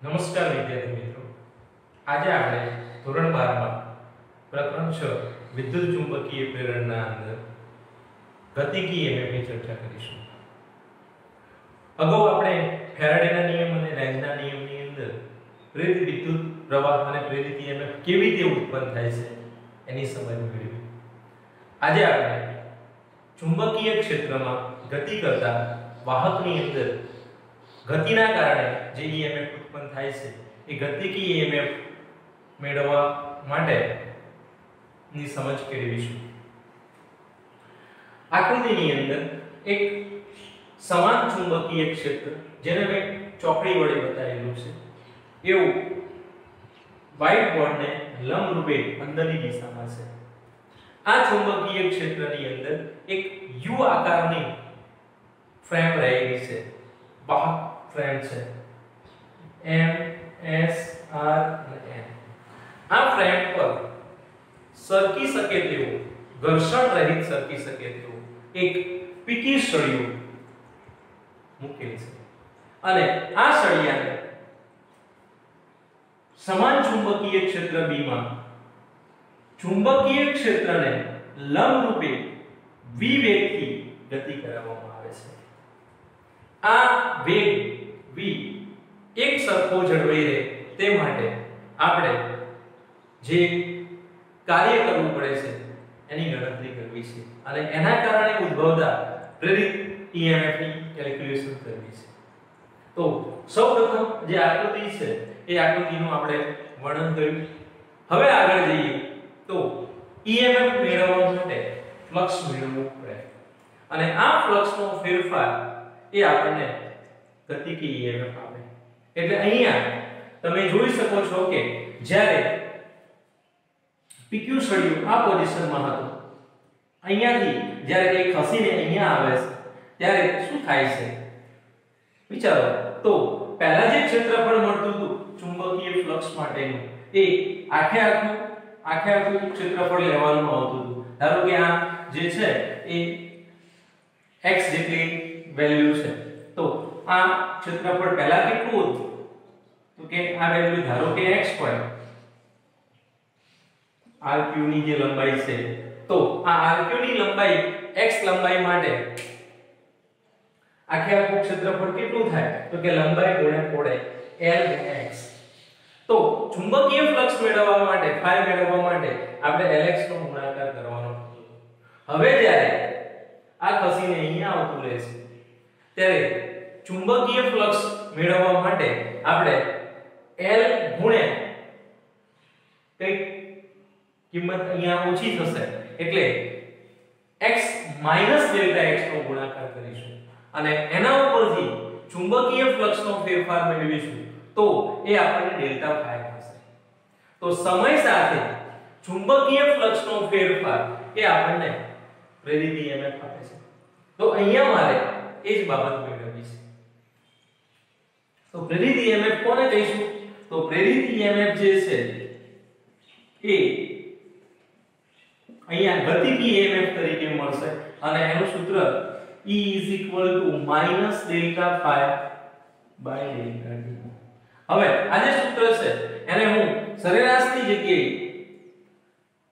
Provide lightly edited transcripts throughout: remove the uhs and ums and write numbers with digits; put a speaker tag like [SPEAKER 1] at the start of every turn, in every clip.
[SPEAKER 1] નમસ્કાર વિદ્યાર્થી મિત્રો, આજે આપણે ધોરણ 12 માં પ્રકરણ 6 વિદ્યુત ચુંબકીય પ્રેરણના અંદર ગતિકીય EMF ની ચર્ચા કરીશું. અગાઉ આપણે ફેરાડેના નિયમ અને લેન્ઝના નિયમની અંદર પ્રેરિત વિદ્યુત પ્રવાહ અને પ્રેરિત EMF કેવી રીતે ઉત્પન્ન થાય છે એની સમજ મેળવી. આજે આપણે ચુંબકીય ક્ષેત્રમાં ગતિ કરતા વાહકની અંદર ગતિના કારણે જે EMF ઉત્પન્ન થાય છે એ ગતિકીય EMF મેળવવા માટે ની સમજ કેળવીશું. આકૃતિની અંદર એક સમાન ચુંબકીય ક્ષેત્ર જેને મેં ચોકડી વડે બતાવેલું છે એવું વ્હાઇટ બોર્ડને લંબરૂપે અંદરની દિશામાં છે. આ ચુંબકીય ક્ષેત્રની અંદર એક U આકારની ફ્રેમ રહેલી છે, વાહક ફ્રેમ છે M S R અને N. આ ફ્રેમ પર સરકી શકે તેવું, ઘર્ષણ રહિત સરકી શકે તેવું એક પીકી સળિયું મૂકેલ છે અને આ સળિયાને સમાન ચુંબકીય ક્ષેત્ર B માં ચુંબકીય ક્ષેત્રને લંબરૂપે v વેગથી ગતિ કરાવવામાં આવે છે. આ વેગ v એક સરખો જળવાઈ રહે તે માટે આપણે જે કાર્ય કરવું પડે છે એની ગણતરી કરવી છે અને એના કારણે ઉદ્ભવતા પ્રેરિત EMF ની કેલ્ક્યુલેશન કરવી છે. તો સૌપ્રથમ જે આકૃતિ છે એ આકૃતિનું આપણે વર્ણન કર્યું. હવે આગળ જઈએ તો EMF મેળવવા માટે ફ્લક્સ મેળવવું પડે અને આ ફ્લક્સનો ફેરફાર એ આપણને ગતિકીય EMF આપે. એટલે અહીંયા તમે જોઈ શકો છો કે જ્યારે PQ સળિયું આ પોઝિશનમાં હતું, અહીંયાથી જ્યારે એ ખસીને અહીંયા આવે છે ત્યારે શું થાય છે વિચારો. તો પહેલા જે ક્ષેત્રફળ મળતું હતું ચુંબકીય ફ્લક્સ માટેનું એ આખે આખું ક્ષેત્રફળ લેવાનું આવતું હતું. ધારો કે આ જે છે એ x જેટલી વેલ્યુ છે તો આ ક્ષેત્રફળ પહેલા કેટલું હતું તો કે આ વેલ્યુ ધારો કે x હોય, rq ની જે લંબાઈ છે તો આ rq ની લંબાઈ x લંબાઈ માટે આખું ક્ષેત્રફળ કેટલું થાય તો કે લંબાઈ ગુણ્યા પહોળાઈ l x. તો ચુંબકીય ફ્લક્સ મેળવવા માટે phi મેળવવા માટે આપણે lx નો ગુણાકાર કરવાનો હતો. હવે જ્યારે આ ખસીને અહીંયા આવતું રહેશે ત્યારે ચુંબકીય ફ્લક્સ મેળવવા માટે આપણે l ગુણ્યા કઈ કિંમત અહીંયા ઓછી થશે એટલે x ડેલ્ટા x નો ગુણાકાર કરીશું અને એના ઉપરથી ચુંબકીય ફ્લક્સ નો ફેરફાર મેળવીશું તો એ આપણને ડેલ્ટા phi થશે. તો સમય સાથે ચુંબકીય ફ્લક્સ નો ફેરફાર એ આપણને પ્રેરિત EMF આપે છે. તો અહીંયા મારે એ જ બાબત મેળવવી છે. તો પ્રેરિત EMF કોને કહીશું તો પ્રેરિત EMF જે છે એ અહીંયા ગતિકીય EMF તરીકે મળશે અને એનું સૂત્ર E = -delta phi by delta t. હવે આ જે સૂત્ર છે એને હું સરેરાશની જગ્યાએ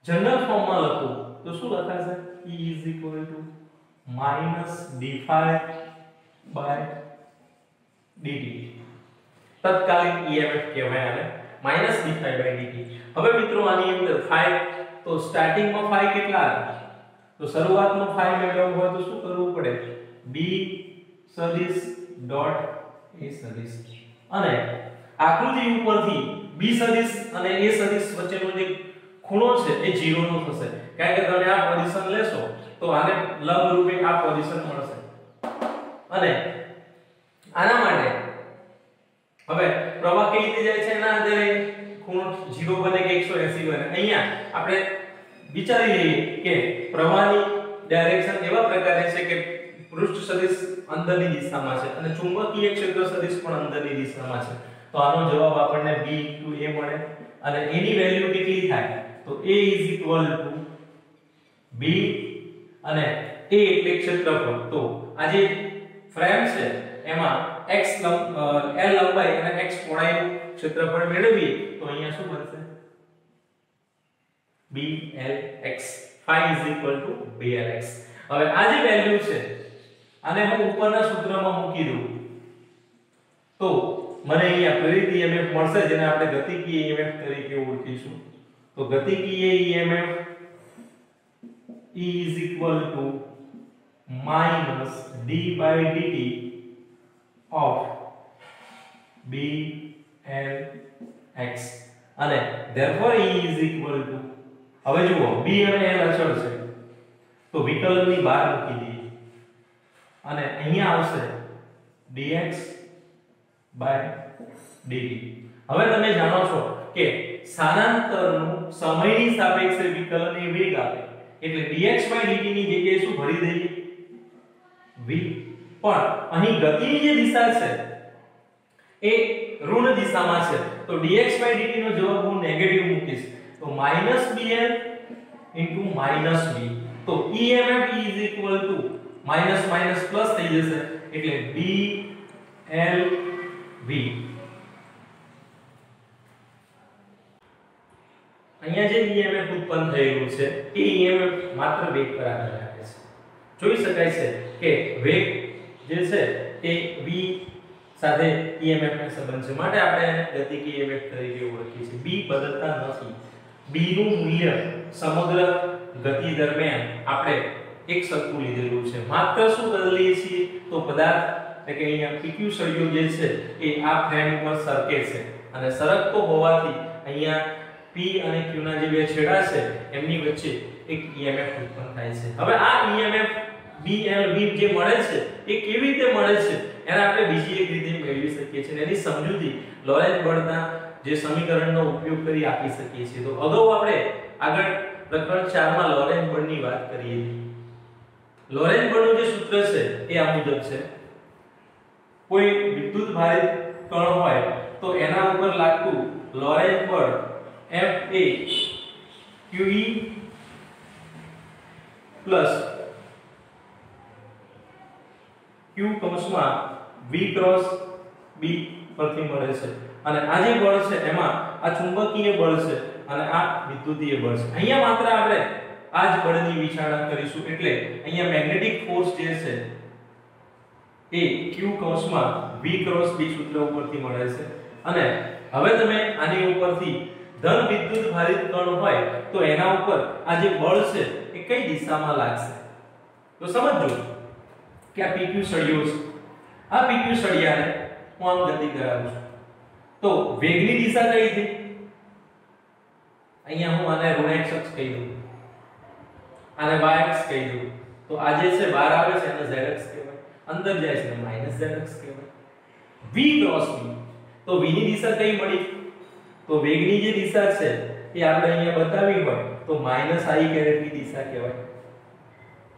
[SPEAKER 1] જનરલ ફોર્મમાં લખું તો શું લખાશે E = -d phi by dt. તત્કાલીન EMF કહેવાય આને -d phi by dt. હવે મિત્રો આની અંદર phi તો સ્ટાર્ટિંગમાં phi કેટલા હતા તો શરૂઆતમાં phi મેળવવું હોય તો શું કરવું પડે b સદિશ ડોટ a સદિશ અને આકૃતિ ઉપરથી b સદિશ અને a સદિશ વચ્ચેનો જે ખૂણો છે એ 0 નો થશે કારણ કે તમે આ પોઝિશન લેશો તો આને લંબ રૂપે આ પોઝિશન મળશે અને આના માટે હવે પ્રવાહ કેવી રીતે જાય છે એના આધારે ખૂણો 0 બને કે 180 બને. અહીંયા આપણે વિચારી લઈએ કે પ્રવાહની ડાયરેક્શન એવા પ્રકારે છે કે પૃષ્ઠ સદિશ અંદરની દિશામાં છે અને ચુંબકીય ક્ષેત્ર સદિશ પણ અંદરની દિશામાં છે. તો આનો જવાબ આપણને b * a મળે અને એની વેલ્યુ કેટલી થાય તો a = b અને a એટલે ક્ષેત્રફળ. તો આ જે ફ્રેમ છે એમાં l લંબાઈ અને x પહોળાઈનું ક્ષેત્રફળ મેળવીએ તો અહીંયા શું બનશે blx phi = 2lx. હવે આ જે વેલ્યુ છે આને હું ઉપરના સૂત્રમાં મૂકી દઉં તો મને અહીંયા ફરીથી EMF મળશે જેને આપણે ગતિકીય EMF તરીકે ઓળખીશું. તો ગતિકીય EMF E = -d/dt of blx અને therefore E = હવે જુઓ b અને l અચળ છે તો વિકલનની બહાર મૂકી દઈએ અને અહીંયા આવશે dx/dt. હવે તમે જાણો છો કે સ્થાનાંતરનું સમયની સાપેક્ષે વિકલન એ વેગ આપે એટલે dx/dt ની જગ્યાએ શું ભરી દઈએ v. પણ અહીં ગતિની જે દિશા છે એ ઋણ દિશામાં છે તો dx/dt નો જવાબ હું નેગેટિવ મૂકીશ તો -bl * -v. તો EMF E = પ્લસ થઈ જશે એટલે blv. અહીંયા જે EMF ઉત્પન્ન થયેલું છે એ EMF માત્ર વેગ પર આધાર રાખે છે. જોઈ શકાય છે કે વેગ જે છે એ v સાથે EMF નો સંબંધ છે માટે આપણે એને ગતિકીય EMF તરીકે ઓળખીએ છીએ. b બદલતા નથી. b નું મૂલ્ય સમગ્ર ગતિ દરમિયાન આપણે એક સરખું લીધેલું છે. માત્ર શું બદલીએ છીએ તો પદાર્થ એટલે કે અહીંયા PQ સળિયો જે છે એ આ ફ્રેમ ઉપર સરકે છે અને સરકતો હોવાથી અહીંયા P અને Q ના જે બે છેડા છે એમની વચ્ચે એક EMF ઉત્પન્ન થાય છે. હવે આ EMF blv જે મળે છે એ કેવી રીતે મળે છે એને આપણે બીજી એક રીતે મેળવી શકીએ છીએ. એની સમજૂતી લોરેન્ઝ બળના જે સમીકરણનો ઉપયોગ કરી આપી શકીએ છીએ. તો અગાઉ આપણે આગળ પ્રકરણ 4 માં લોરેન્ઝ બળની વાત કરી હતી. લોરેન્ઝ બળનું જે સૂત્ર છે એ આ મુજબ છે. કોઈ વિદ્યુત ભારિત કણ હોય તો એના ઉપર લાગતું લોરેન્ઝ બળ F એ QE પ્લસ Q કૌંસમાં V ક્રોસ B પરથી મળે છે અને આ જે બળ છે એમાં આ ચુંબકીય બળ છે અને આ વિદ્યુતીય બળ છે. અહીંયા માત્ર આપણે આ જ બળની વિચારણા કરીશું એટલે અહીંયા મેગ્નેટિક ફોર્સ જે છે એ Q કૌંસમાં V ક્રોસ B સૂત્ર ઉપરથી મળે છે અને હવે તમે આની ઉપરથી ધન વિદ્યુત ભારિત કણ હોય તો એના ઉપર આ જે બળ છે એ કઈ દિશામાં લાગશે તો સમજો કે આ PQ સળિયો છે. આ PQ સળિયાને હું આમ ગતિ કરાવું છું તો વેગની દિશા કઈ છે અહીંયા હું આને ઋણ x અક્ષ કહી દઉં આને y અક્ષ કહી દઉં તો આ જે છે બહાર આવે છે એને z અક્ષ કહેવાય અંદર જાય છે એને z અક્ષ કહેવાય. V ક્રોસ B તો v ની દિશા કઈ મળી તો વેગની જે દિશા છે એ આપણે અહીંયા બતાવી હોય તો -i ની દિશા કહેવાય.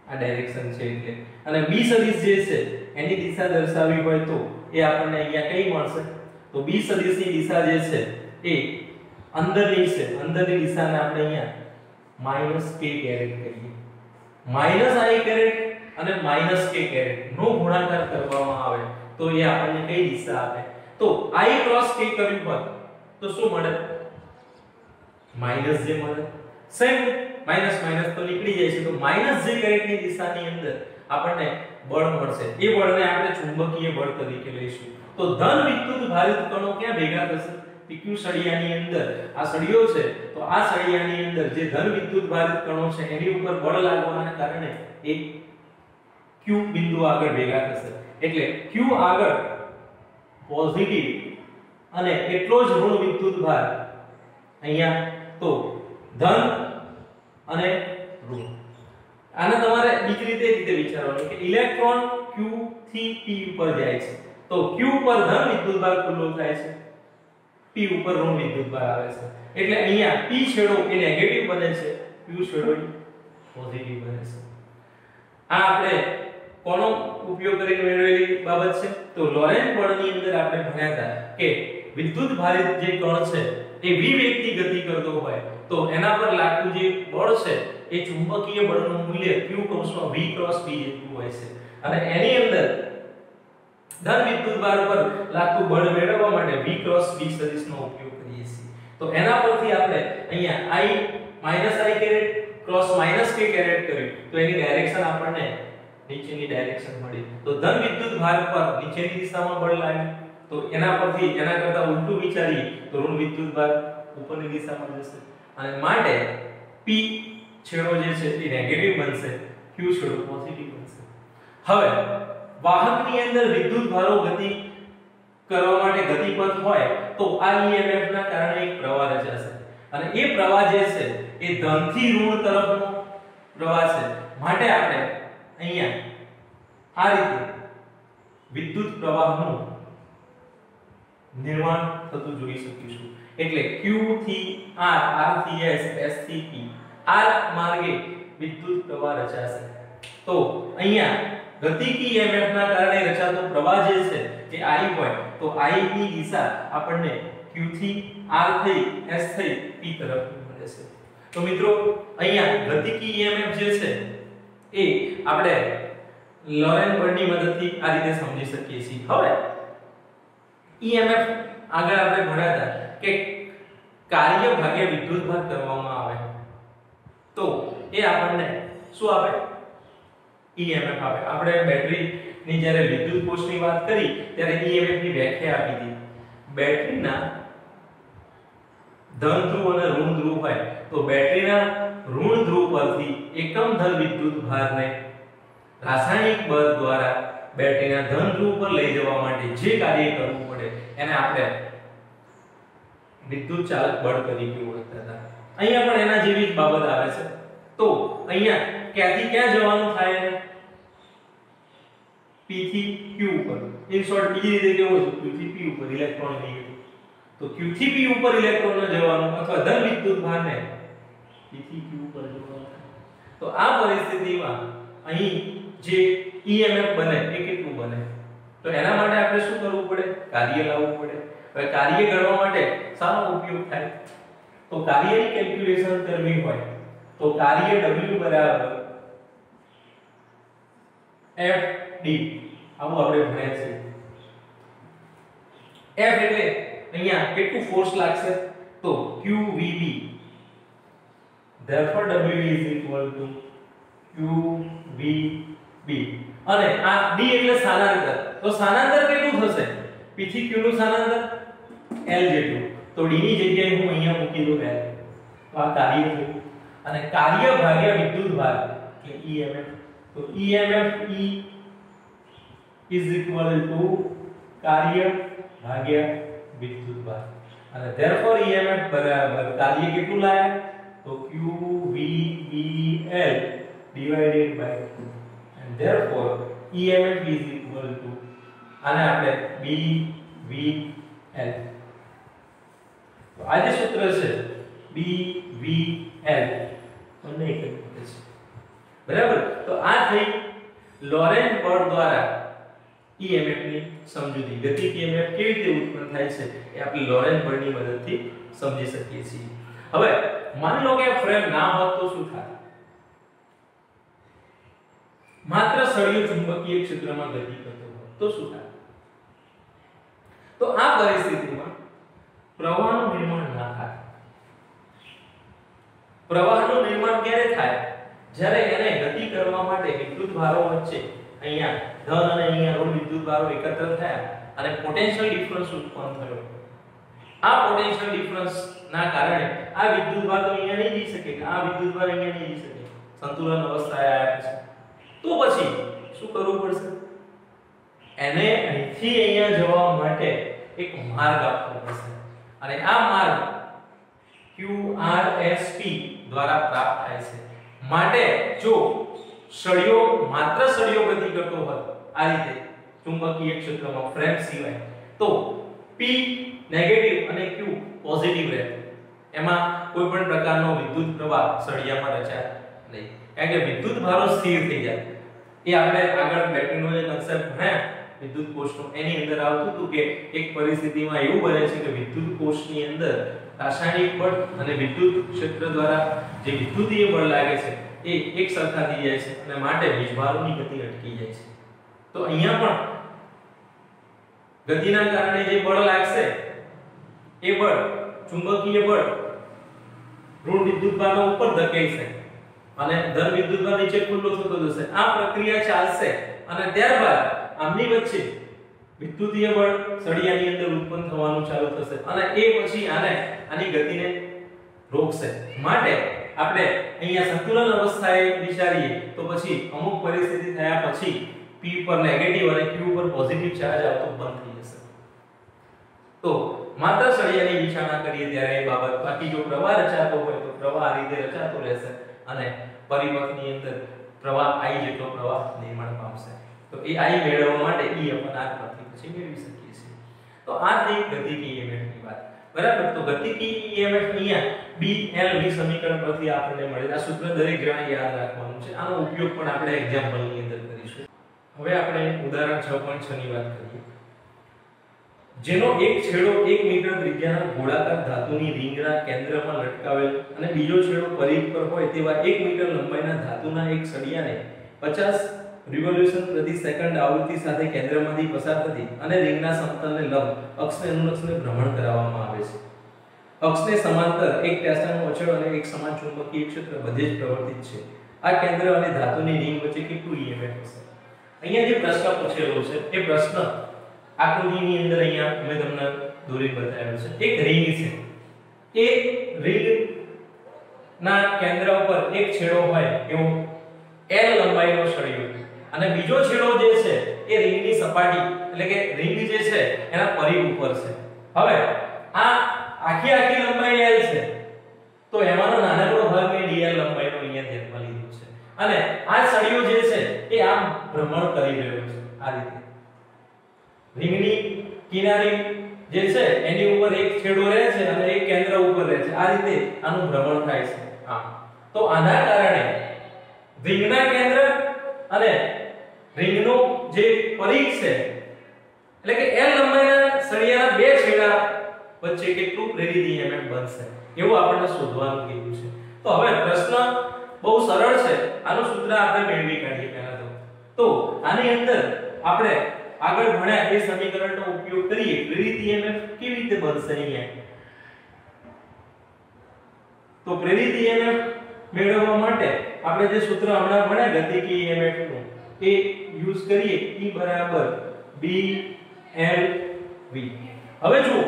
[SPEAKER 1] આ ડાયરેક્શન છે એટલે અને b સદિશ જે છે એની દિશા દર્શાવવી હોય તો એ આપણને અહીંયા કઈ મળશે તો b સદિશની દિશા જે છે એ અંદરની છે. અંદરની દિશાને આપણે અહીંયા -k કરીએ. -i અને -k નો ગુણાકાર કરવામાં આવે તો એ આપણને કઈ દિશા આપે તો i ક્રોસ k કર્યું હોય તો શું મળે માઈનસ જે મળે. સેમ માઈનસ માઈનસ તો નીકળી જાય છે તો -j ની દિશાની અંદર આપણને બળ મળશે. એ બળને આપણે ચુંબકીય બળ તરીકે લઈશું. તો ધન વિદ્યુત ભારિત કણો ક્યાં ભેગા થશે PQ સળિયાની અંદર. આ સળિયો છે તો આ સળિયાની અંદર જે ધન વિદ્યુત ભારિત કણો છે એની ઉપર બળ લાગવાના કારણે એ Q બિંદુ આગળ ભેગા થશે એટલે Q આગળ પોઝિટિવ અને એટલો જ ઋણ વિદ્યુત ભાર અહીંયા તો ધન અને ઋણ. આને તમારે બીજી રીતે વિચારવાનું કે ઇલેક્ટ્રોન Q થી P ઉપર જાય છે તો Q ઉપર ધન વિદ્યુત ભાર ખુલ્લો થાય છે P ઉપર ઋણ વિદ્યુત ભાર આવે છે એટલે અહીંયા P છેડો એ નેગેટિવ બને છે Q છેડો પોઝિટિવ બને છે. આ આપણે કોનો ઉપયોગ કરીને મેળવેલી બાબત છે તો લોરેન્ઝ બળની અંદર આપણે ભણ્યા હતા કે વિદ્યુત ભારિત જે કણ છે એ v વેગથી ગતિ કરતો હોય તો એના પર લાગતું જે બળ છે એ ચુંબકીય બળનું મૂલ્ય Q કૌંસમાં V ક્રોસ P જેટલું હોય છે અને એની અંદર ધન વિદ્યુતભાર પર લાગતું બળ મેળવવા માટે v ક્રોસ b સદિશનો ઉપયોગ કરીએ છીએ. તો એના પરથી આપણે અહીંયા i i caret cross k caret કર્યું તો એની ડાયરેક્શન આપણને નીચેની ડાયરેક્શન મળી. તો ધન વિદ્યુતભાર પર નીચેની દિશામાં બળ લાગ્યું તો એના પરથી એના કરતા ઉલટું વિચારીએ તો ઋણ વિદ્યુતભાર ઉપરની દિશામાં જશે અને માટે p છેડો જે છે એ નેગેટિવ બનશે, q છેડો પોઝિટિવ બનશે. હવે વાહકની અંદર વિદ્યુતભારો ગતિ કરવા માટે ગતિપથ હોય તો આ EMF ના કારણે એક પ્રવાહ રચાશે અને એ પ્રવાહ જે છે એ ધન થી ઋણ તરફનો પ્રવાહ છે. માટે આપણે અહીંયા આ રીતે વિદ્યુત પ્રવાહનું નિર્માણ થતું જોઈ શકીશું. એટલે Q થી R, R થી S, S થી P આ માર્ગે વિદ્યુત પ્રવાહ રચાશે. તો અહીંયા ગતિકી EMF ના કારણે રચાતો પ્રવાહ જે છે એ I હોય તો I ની દિશા આપણને Q થી R થઈ S થઈ P તરફ મળે છે. તો મિત્રો અહીંયા ગતિકી EMF જે છે એ આપણે લોરેન્ઝ બળની મદદથી આ રીતે સમજી શકીએ છીએ. હવે EMF આગળ આપણે ભણ્યા હતા કે કાર્ય ભાગ્યા વિદ્યુતભાર કરવામાં આવે તો એ આપણને શું આપે? EMF આપે. આપણે બેટરી ની જ્યારે વિદ્યુત કોષની વાત કરી ત્યારે EMF ની વ્યાખ્યા આપી હતી. બેટરીના ધન ધ્રુવ અને ઋણ ધ્રુવ હોય તો બેટરીના ઋણ ધ્રુવ પરથી એકમ ધન વિદ્યુતભારને રાસાયણિક બળ દ્વારા બેટરીના ધન ધ્રુવ પર લઈ જવા માટે જે કાર્ય કરવું પડે એને આપણે વિદ્યુત ચાલક બળ તરીકે ઓળખતા હતા. અહીંયા પણ એના જેવી જ બાબત આવે છે. તો અહીંયા ક્યાંથી ક્યાં જવાનું થાય? P થી Q ઉપર. ઇન શોર્ટ બીજી રીતે કેવું છે? Q થી P ઉપર ઇલેક્ટ્રોન નેગેટિવ. તો Q થી P ઉપર ઇલેક્ટ્રોનને જવાનું અથવા ધન વિદ્યુતભારને P થી Q ઉપર જવાનું. તો આ પરિસ્થિતિમાં અહીં જે EMF બને એ કેટલું બને? તો એના માટે આપણે શું કરવું પડે? કાર્ય લાવવું પડે. હવે કાર્ય ગણવા માટે શાનો ઉપયોગ થાય? તો કાર્યની કેલ્ક્યુલેશન કરવી હોય તો કાર્ય W બરાબર FD આવું આપણે ભણ્યા છે. F એટલે અહીંયા કેટલું ફોર્સ લાગશે? તો QVB. therefore W is equal to QVB. અને આ D એટલે સ્થાનાંતર. તો સ્થાનાંતર કેટલું થશે? P થી Q નું સ્થાનાંતર L જેટલું. તો D ની જગ્યાએ હું અહીંયા મૂકી દઉં L. તો આ કાર્ય થયું અને કાર્ય ભાગ્યા વિદ્યુતભાર એટલે EMF. તો EMF E is equal to કાર્ય ભાગ્યા વિદ્યુતભાર અને therefore EMF બરાબર કાર્ય કેટલું લાગે? તો QVBL divided by 2 and therefore EMF is equal to આને આપણે BVL. તો આ જે સૂત્ર છે BVL તમને એક જ છે બરાબર. તો આ થઈ લોરેન્ઝ બળ દ્વારા EMF ની સમજૂતી. ગતિક EMF કેવી રીતે ઉત્પન્ન થાય છે એ આપણે લોરેન્ઝ બળની મદદથી સમજી શકીએ છીએ. હવે માની લો કે આ ફ્રેમ ના હોત તો શું થાય? માત્ર સળિયો ચુંબકીય ક્ષેત્રમાં ગતિ કરતો હોય તો શું થાય? તો આ પરિસ્થિતિમાં પ્રવાહનું નિર્માણ ના થાય. પ્રવાહનું નિર્માણ ક્યારે થાય? જ્યારે એને ગતિ કરવા માટે વિદ્યુતભારો વચ્ચે અહીંયા ધન અને અહીંયા ઋણ વિદ્યુતભારો એકત્ર થયા અને પોટેન્શિયલ ડિફરન્સ ઉત્પન્ન થયો. આ પોટેન્શિયલ ડિફરન્સ ના કારણે આ વિદ્યુતભાર તો અહીંયા નહીં જઈ શકે, આ વિદ્યુતભાર અહીંયા નહીં જઈ શકે, સંતુલન અવસ્થાએ આવ્યા છે. તો પછી શું કરવું પડશે? એને અહીંથી અહીંયા જવા માટે એક માર્ગ આપવો પડશે અને આ માર્ગ QRST દ્વારા પ્રાપ્ત થાય છે. માટે જો સળિયો માત્ર સળિયો ગતિ કરતો હોય આ રીતે ચુંબકીય ક્ષેત્રમાં ફ્રેમ સિવાય તો P નેગેટિવ અને Q પોઝિટિવ રહે. એમાં કોઈ પણ પ્રકારનો વિદ્યુત પ્રવાહ સળિયામાં રચાય નહીં કારણ કે વિદ્યુત ભારો સ્થિર થઈ જાય. એ આપણે આગળ બેટરીનો જે કન્સેપ્ટ ભણ્યા વિદ્યુત કોષનો એની અંદર આવતું હતું કે એક પરિસ્થિતિમાં એવું બને છે કે વિદ્યુત કોષની અંદર રાસાયણિક બળ અને વિદ્યુત ક્ષેત્ર દ્વારા જે વિદ્યુતીય બળ લાગે છે એ એક સરખા થઈ જાય છે અને માટે વીજભારોની ગતિ અટકી જાય છે. તો અહીંયા પણ ગતિના કારણે જે બળ લાગશે એ બળ ચુંબકીય બળ ઋણ વિદ્યુતભારનો ઉપર ધકેલશે અને ધન વિદ્યુતભાર નીચે ખુલ્લો થતો જશે. આ પ્રક્રિયા ચાલશે અને ત્યારબાદ આમની વચ્ચે વિદ્યુતીય બળ સળિયાની અંદર ઉત્પન્ન થવાનું ચાલુ થશે અને એ પછી આની ગતિને રોકશે. માટે આપણે અહીંયા સંતુલન અવસ્થાએ વિચારીએ તો પછી અમુક પરિસ્થિતિ થયા પછી P પર નેગેટિવ અને Q પર પોઝિટિવ ચાર્જ આવતો બંધ થઈ જશે. તો માત્ર સળિયાની વિચારણા કરીએ ત્યારે એ બાબત, બાકી જો પ્રવાહ રચાતો હોય તો પ્રવાહ આ રીતે રચાતો રહેશે અને પરિપથની અંદર પ્રવાહ I જેટલો પ્રવાહ નિર્માણ પામશે. તો એ I મેળવવા માટે E/R પરથી પછી મેળવી શકીએ છીએ. તો આ થઈ ગતિકી EMF ની વાત. બરાબર. તો ગતિકી EMF અહીંયા BLV સમીકરણ પરથી આપણને મળે. આ સૂત્ર દરેક જણા યાદ રાખવાનું છે. આનો ઉપયોગ પણ આપણે એક્ઝામ્પલ ની અંદર કરીશું. હવે આપણે ઉદાહરણ 6.6 ની વાત કરીએ. જેનો એક છેડો 1 મીટર ત્રિજ્યાના ગોળાકાર ધાતુની રિંગના કેન્દ્રમાં લટકાવેલ અને બીજો છેડો પરિઘ પર હોય તેવા 1 મીટર લંબાઈના ધાતુના એક સળિયાને 50 રિવોલ્યુશન પ્રતિ સેકન્ડ આવૃત્તિ સાથે કેન્દ્રમાંથી પસાર થતી અને રિંગના સમતલને લંબ અક્ષને અનુલક્ષીને ભ્રમણ કરાવવામાં આવે છે. અક્ષને સમાંતર એક ટેસ્લાનું અચળ અને એક સમાન ચુંબકીય ક્ષેત્ર બધે જ પ્રવર્તિત છે. આ કેન્દ્ર અને ધાતુની રિંગ વચ્ચે કેટલું EMF હશે? અહીંયા જે પ્રશ્ન પૂછેલો છે એ પ્રશ્ન આકૃતિની અંદર અહીંયા મેં તમને દોરી બતાવ્યો છે. એક રિંગ છે. એ રિંગ ના કેન્દ્ર ઉપર એક છેડો હોય એવો L લંબાઈનો સળિયો અને બીજો છેડો જે છે એ રિંગની સપાટી એટલે કે રિંગ જે છે એના પરિઘ ઉપર છે. હવે આ આખી લંબાઈ L છે તો એમાંનો નાનકડો ભાગ મેં dl લંબાઈનો અહીંયા ધ્યાનમાં લીધો છે અને આ સળિયો જે છે એ આમ ભ્રમણ કરી રહ્યો છે. આ રીતે રિંગની કિનારી જે છે એની ઉપર એક છેડો રહે છે અને એક કેન્દ્ર ઉપર રહે છે. આ રીતે આનું ભ્રમણ થાય છે. તો આના કારણે રિંગના કેન્દ્ર અને રિંગનો જે પરિઘ છે એટલે કે L લંબાઈના સળિયાના બે છેડા વચ્ચે કેટલું પ્રેરિત EMF બનશે એવું આપણને શોધવાનું કીધું છે. તો હવે પ્રશ્ન બહુ સરળ છે. આનું સૂત્ર આપણે મેળવી કાઢીએ પહેલા તો આની અંદર આપણે આગળ ભણ્યા એ સમીકરણનો ઉપયોગ કરીએ. પ્રેરિત EMF કેવી રીતે બનશે અહીંયા? તો પ્રેરિત EMF મેળવવા માટે આપણે જે સૂત્ર હમણાં ભણ્યા ગતિકી EMF નું એ યુઝ કરીએ. E બરાબર BLV. હવે જુઓ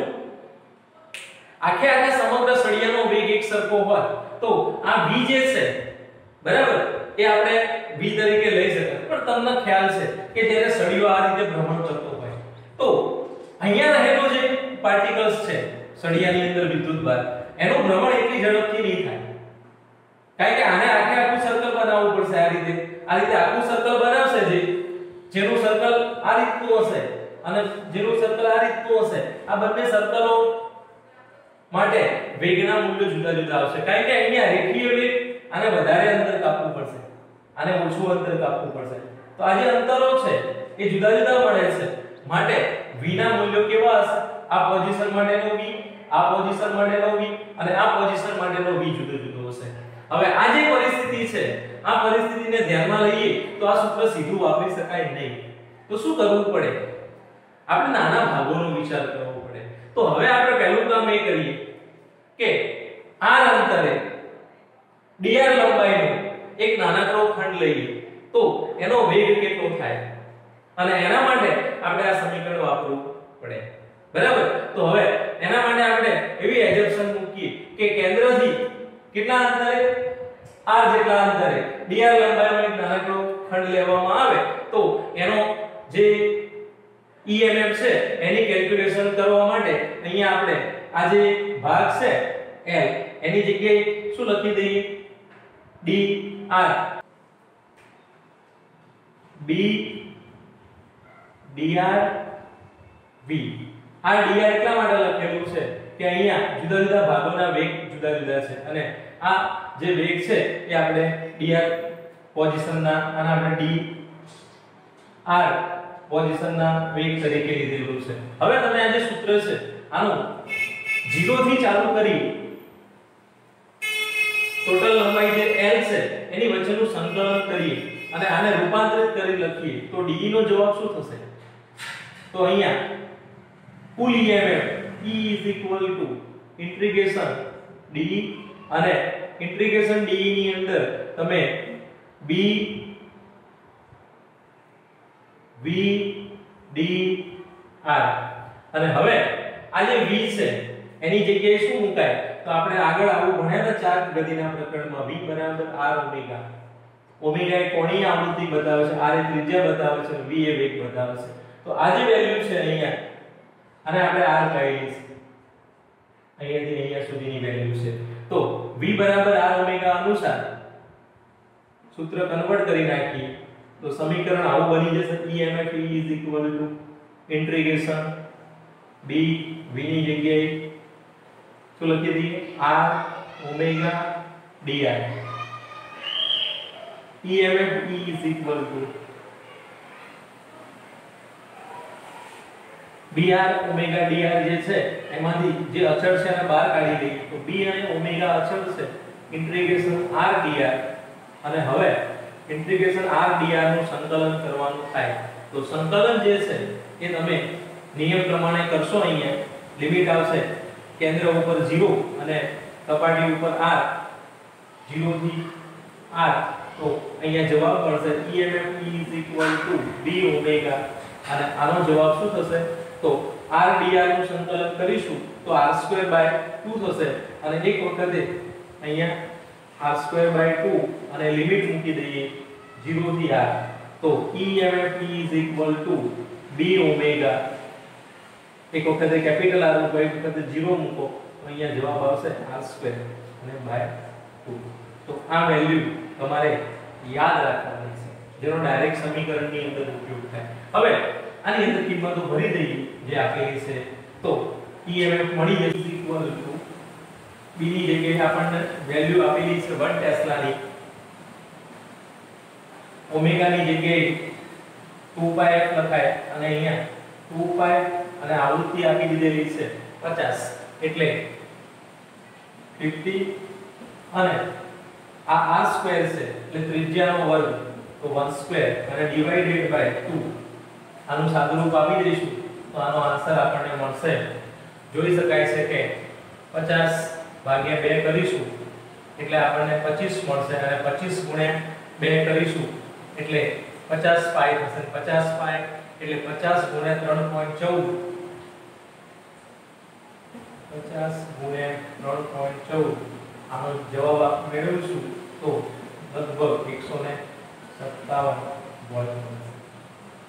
[SPEAKER 1] આખે સમગ્ર સળિયાનો વેગ એક સરખો હોય તો આ V જે છે બરાબર એ આપણે V તરીકે લઈ શકાય. પણ તમને ખ્યાલ છે કે જ્યારે સળિયો આ રીતે ભ્રમણ કરતો હોય તો અહીંયા રહેલો જે પાર્ટિકલ્સ છે સળિયાની અંદર વિદ્યુતભાર એનું ભ્રમણ એટલી ઝડપથી નહીં થાય. કારણ કે આને આખું સર્કલ બનાવવું પડશે. આ રીતે આખું સર્કલ બનાવશે જેનું સર્કલ આ રીતનું હશે અને જેનું સર્કલ આ રીતનું હશે. આ બંને સર્કલો માટે વેગના મૂલ્યો જુદા જુદા આવશે. કારણ કે અહીંયા રેખીય વેગ આને વધારે અંતર કાપવું પડશે, આને ઓછું અંતર કાપવું પડશે. તો આ જે અંતરો છે એ જુદા જુદા મળે છે. માટે v ના મૂલ્યો કેવા હશે? આ પોઝિશન માટેનો v, આ પોઝિશન માટેનો v અને આ પોઝિશન માટેનો v જુદો જુદો હશે. હવે આ જે પરિસ્થિતિ છે આ પરિસ્થિતિને ધ્યાનમાં લઈએ તો આ સૂત્ર સીધું વાપરી શકાય નહીં. તો શું કરવું પડે? આપણે નાના ભાગોનો વિચાર કરવો પડે. તો હવે આપણે પહેલું કામ એ કરીએ કે r અંતરે dr લંબાઈનો એક નાનકડો ખંડ લઈએ તો એનો વેગ કેટલો થાય અને એના માટે આપણે આ સમીકરણ વાપરવું પડે. બરાબર. તો હવે એના માટે આપણે એવી એઝમ્પશન મૂકીએ કે કેન્દ્રથી કેટલા અંતરે r જેટલા અંતરે dr લંબાઈનો એક નાનકડો ખંડ લેવામાં આવે તો એનો જે EMF છે એની કેલ્ક્યુલેશન કરવા માટે અહીંયા આપણે આ જે ભાગ છે L એની જગ્યાએ શું લખી દઈએ? dr b dr v. આ dr એટલા માટે લખેલું છે કે અહીંયા જુદા જુદા ભાગોના વેગ જુદા જુદા છે અને આ જે વેગ છે એ આપણે dr પોઝિશનના અને આપણે dr પોઝિશનના વેગ તરીકે લીધેલું છે. હવે તમે આ જે સૂત્ર છે આનું 0 થી ચાલુ કરી ટોટલ લંબાઈ જે L છે એની વચ્ચેનું સંકલન કરીએ અને આને રૂપાંતરિત કરી લખીએ તો DE નો જવાબ શું થશે? તો અહીંયા કુલ EMF E is equal to integration d અને integration d ની અંદર તમે b v d r અને હવે આ જે v છે એની જગ્યાએ શું મુકાય તો આપણે આગળ આવું ભણ્યા હતા ચાર્જ ગતિના પ્રકરણમાં v બરાબર r ઓમેગા ઓમેગા એ કોણીય આવૃત્તિ બતાવે છે r એ ત્રિજ્યા બતાવે છે v એ વેગ બતાવે છે તો આ જે વેલ્યુ છે અહીંયા અને આપણે r કહીએ છીએ અહીંયાથી અહીંયા સુધીની વેલ્યુ છે તો v બરાબર r ઓમેગા અનુસાર સૂત્ર કન્વર્ટ કરી નાખીએ તો સમીકરણ આવું બની જશે EMF E is equal to integration b v ની જગ્યાએ શું લખી દઈએ r omega dr EMF E is equal to br omega dr જે છે એમાંથી જે અચળ છે એને બહાર કાઢી દઈએ તો b અને ઓમેગા અચળ છે ઇન્ટિગ્રેશન r dr અને હવે ઇન્ટિગ્રેશન r dr નું સંકલન કરવાનું થાય તો સંકલન જે છે એ તમે નિયમ પ્રમાણે કરશો અહીંયા લિમિટ આવશે કેન્દ્ર ઉપર 0 અને સપાટી ઉપર r 0 થી r તો અહીંયા જવાબ મળશે EMF E is equal to b omega અને આનો જવાબ શું થશે તો r dr નું સંકલન કરીશું તો r2/2 થશે અને એક વખતે અહીંયા r2/2 અને લિમિટ મૂકી દઈએ 0 થી r તો EMF E is equal to b omega એક વખતે કેપિટલ R મૂકો એક વખતે 0 મૂકો તો અહીંયા જવાબ આવશે r2 અને /2 તો આ વેલ્યુ તમારે યાદ રાખવાની છે જેનો ડાયરેક્ટ સમીકરણની અંદર ઉપયોગ થાય હવે આની અંદર કિંમતો ભરી દઈએ જે આપેલી છે તો EMF મળી જશે ઇક્વલ ટુ b ની જગ્યાએ આપણને વેલ્યુ આપેલી છે 1 ટેસ્લા ની ઓમેગા ની જગ્યાએ 2πf લખાય અને અહીંયા 2π અને આવૃત્તિ આપી દીધેલી છે 50 એટલે 50 અને આ r સ્ક્વેર છે એટલે ત્રિજ્યાનો વર્ગ તો 1 સ્ક્વેર અને ડિવાઇડેડ બાય 2 આનું સાદુરૂપ આપી દઈશું તો આનો આન્સર આપણને મળશે જોઈ શકાય છે કે 50 ભાગ્યા 2 કરીશું એટલે આપણને 25 મળશે અને 25 ગુણ્યા 2 કરીશું એટલે 50 પાઈ થશે 50 પાઈ એટલે 50 ગુણ્યા 3.14 50 ગુણ્યા 3.14 આનો જવાબ આપણે મેળવીશું તો લગભગ 157 વોલ્ટ મળશે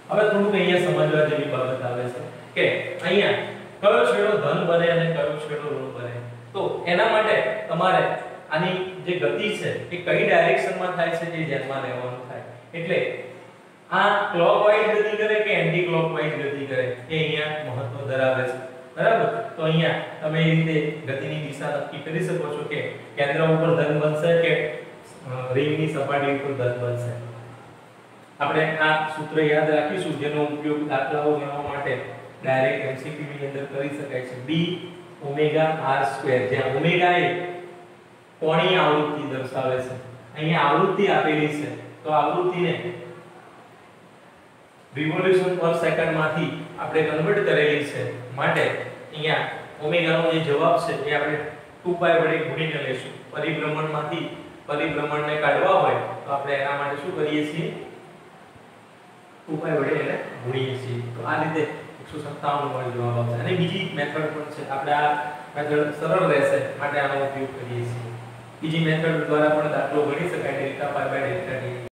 [SPEAKER 1] હવે થોડુંક અહીંયા સમજવા જેવી બાબત આવે છે કે અહીંયા કયો છેડો ધન બને અને કયો છેડો ઋણ બને તો એના માટે તમારે આની જે ગતિ છે એ કઈ ડાયરેક્શનમાં થાય છે એ ધ્યાનમાં લેવાનું થાય એટલે આ ક્લોકવાઇઝ ગતિ કરે કે એન્ટી ક્લોકવાઇઝ ગતિ કરે એ અહીંયા મહત્વ ધરાવે છે બરાબર તો અહીંયા તમે એ રીતે ગતિની દિશા નક્કી કરી શકો છો કે કેન્દ્ર ઉપર ધન બનશે કે રિંગની સપાટી ઉપર ધન બનશે આપણે આ સૂત્ર યાદ રાખીશું જેનો ઉપયોગ દાખલાઓ ગણવા માટે ડાયરેક્ટ MCQ ની અંદર કરી શકાય છે b ઓમેગા r2 જ્યાં ઓમેગા એ કોણીય આવૃત્તિ દર્શાવે છે અહીંયા આવૃત્તિ આપેલી છે તો આવૃત્તિને રિવોલ્યુશન પર સેકન્ડ માંથી આપણે કન્વર્ટ કરેલી છે માટે અહીંયા ઓમેગા નો જે જવાબ છે એ આપણે 2π વડે ગુણીને લેશું પરિભ્રમણમાંથી પરિભ્રમણને કાઢવા હોય તો આપણે એના માટે શું કરીએ છીએ 2π વડે એને ગુણીએ છીએ તો આ રીતે 157 મળે જવાબ આવશે અને બીજી મેથડ પણ છે આપણે આ મેથડ સરળ રહેશે માટે આનો ઉપયોગ કરીએ છીએ બીજી મેથડ દ્વારા પણ દાખલો ગણી શકાય ડેલ્ટા π/ડેલ્ટા t